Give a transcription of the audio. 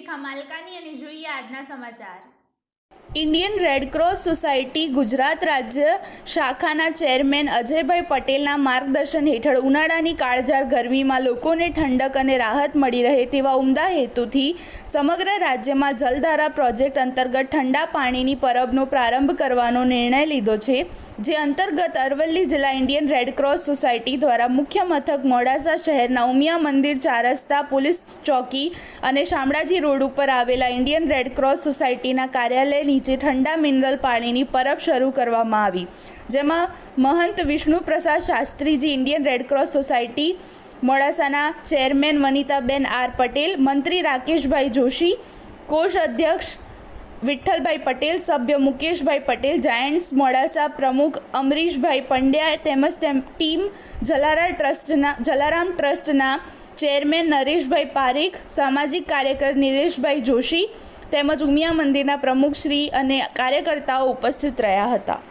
રેખા માલકાની અને જોઈએ આજના સમાચાર। Indian red cross society Gujarat રાજ્ય શાખાના ચેરમેન અજયભાઈ પટેલના માર્ગદર્શન હેઠળ ઉનાળાની કાળઝાળ ગરમીમાં લોકોને ઠંડક અને રાહત મળી રહે તેવા ઉમદા હેતુથી સમગ્ર રાજ્યમાં જલધારા પ્રોજેક્ટ અંતર્ગત ઠંડા પાણીની પરબનો પ્રારંભ કરવાનો નિર્ણય લીધો છે, જે અંતર્ગત અરવલ્લી જિલ્લા ઇન્ડિયન રેડ ક્રોસ સોસાયટી દ્વારા મુખ્ય મથક મોડાસા શહેરના ઉમિયા મંદિર, ચાર રસ્તા, પોલીસ ચોકી અને શામળાજી રોડ ઉપર આવેલા ઇન્ડિયન રેડ ક્રોસ સોસાયટીના કાર્યાલય નીચે ઠંડા મિનરલ પાણીની પરબ શરૂ કરવામાં આવી, જેમાં મહંત વિષ્ણુ પ્રસાદ શાસ્ત્રીજી, ઇન્ડિયન રેડ ક્રોસ સોસાયટી મોડાસાના ચેરમેન વનિતાબેન આર પટેલ, મંત્રી રાકેશભાઈ જોશી, કોષ અધ્યક્ષ વિઠ્ઠલભાઈ પટેલ, સભ્ય મુકેશભાઈ પટેલ, જાયન્ટ્સ મોડાસા પ્રમુખ અમરીશભાઈ પંડ્યા તેમજ ટીમ જલારામ ટ્રસ્ટના ચેરમેન નરેશભાઈ પારેખ, સામાજિક કાર્યકર નિલેશભાઈ જોશી તેમજ ઉમિયા મંદિરના પ્રમુખશ્રી અને કાર્યકર્તાઓ ઉપસ્થિત રહ્યા હતા।